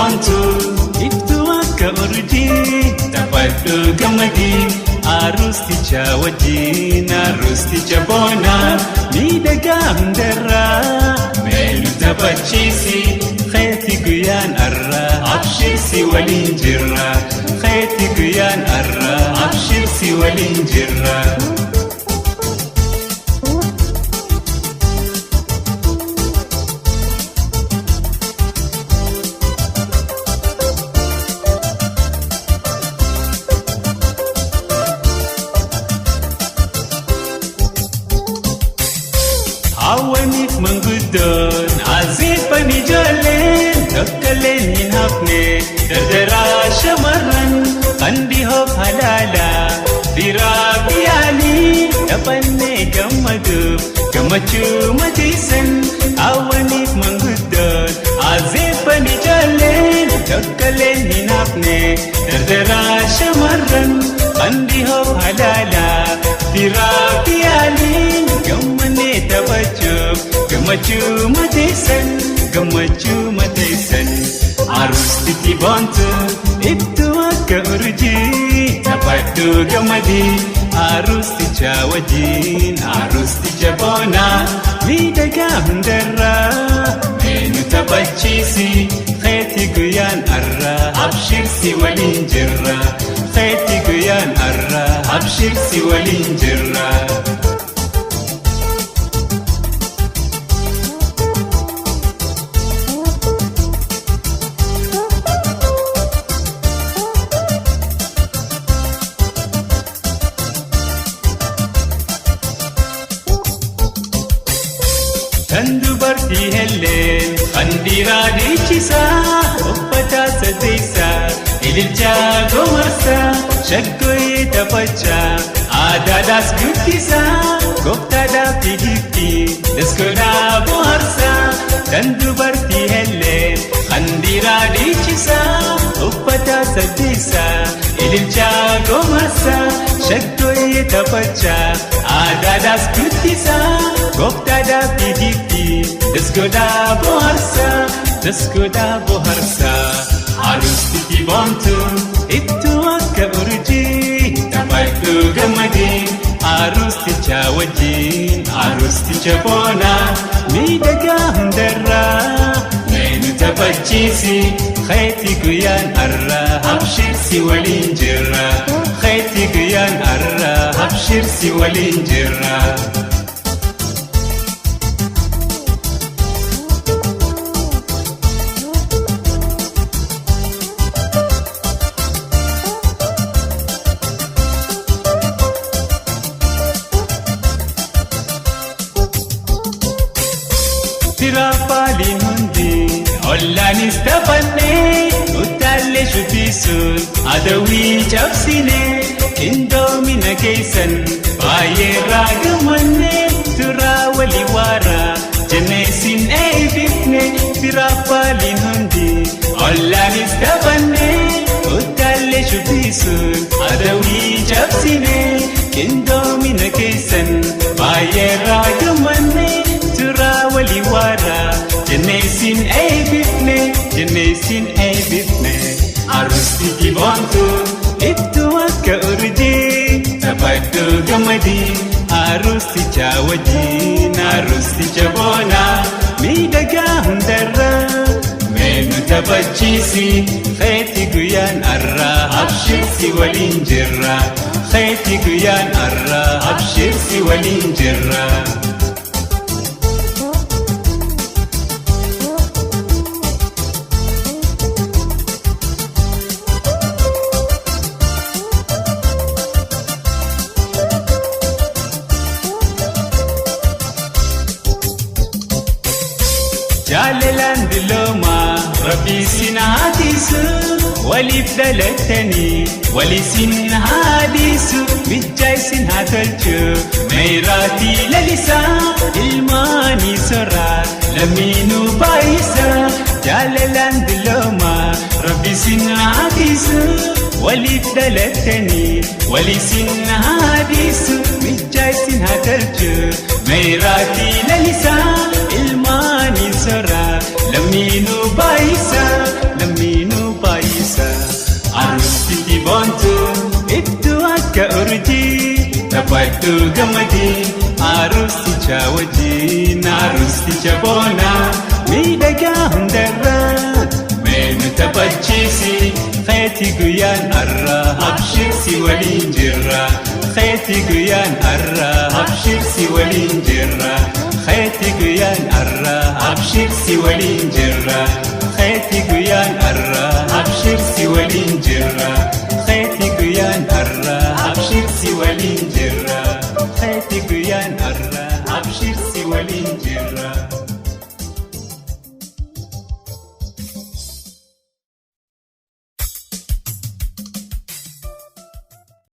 boontu iftuu akka urjii taphadhu gammadii aroosticha wajjin aroosticha boonaa miidhagaa hundarraa meelu taphachiisi keeti guyyaan arraa abshirsi waliin jirra keeti guyyaan arraa abshirsi waliin jirra. Awwaniif manguddoon azeeffan ijoolleen tokkolleen hin hafne dardaraa shamarran kan dhihoof halaalaa firaa biyyaalii taphannee gammaduuf gammachuu mateessan. Awwaniif manguddoon azeeffan ijoolleen tokkolleen hin hafne dardaraa shamarran kan dhihoof halaalaa firaa biyyaalii gammannee taphachuuf gammachuu mateessan aroostitti boontu iftuu akka urjii taphadhu gammadii aroosticha wajjin aroosticha boonaa miidhagaa hundarraa meenu taphachiisi keeti guyyaan arraa abshirsi waliin jirra keeti guyyaan arraa abshirsi waliin jirra. Kan dubartii helleen kan dhiiraa dhiichisaa uffata sadeessaa ililchaa gomarsaa shaggooyee taphachaa aadaadhaas guddisaa gooftaadhaaf hidhiitti daskoodhaa bohaarsaa. Kan dubartii helleen kan dhiiraa dhiichisaa uffata sadeessaa ililchaa gomarsaa shaggooyee taphachaa aadaadhaas guddisaa gooftaadhaaf hidhiitti daskoodhaa bohaarsaa. Aroostitti boontu iftuu akka urjii taphadhu gammadii aroosticha wajjin aroosticha boonaa miidhagaa hundarraa meenu taphachiisi keeti guyyaan arraa abshirsi waliin jirra keeti guyyaan arraa abshirsi waliin jirra. Firaafaaliin hundi ollaanis taphannee utaallee shubbisuun adawwii cabsinee qindoomina keessan baay'eerraa gammannee turaa walii waaraa jenneesin eebbifne. Firaafaaliin hundi ollaanis taphannee utaallee shubbisuun adawwii cabsinee qindoomina keessan baay'eerraa gammannee turaa walii waaraa jenneesin eebbifne. Aroostitti boontu iftuu akka urjii taphadhu gammadii aroosticha wajjin aroosticha boonaa miidhagaa hundarraa meenu taphachiisi keeti guyyaan arraa abshirsi waliin jirra keeti guyyaan arraa abshirsi waliin jirra. Jaalalaan diloomaa rabbii sin haatisu waliif dhalattanii walii sin haadisu mijjaa isin haa tolchu meeraatii lalisaa ilmaanii soraa lammiinuu baay'isaa. Jaalalaan diloomaa rabbii sin haatisu waliif dhalattanii walii sin haadisu mijjaa isin haa tolchu meeraatii lalisaa ilmaanii soraa lammiinuu baay'isaa lammiinuu. gammadhu gammadi arusticha wajjin arusticha boona miidhagaa hundarraa meenu taphachiisi keeti guyyaan har'a abshirsi waliin jirra keeti guyyaan har'a abshirsi waliin jirra keeti guyyaan har'a abshirsi waliin jirra keeti guyyaan har'a abshirsi waliin jirra keeti guyyaan har'a abshirsi waliin jirra keeti guyyaan har'a abshirsi waliin jirra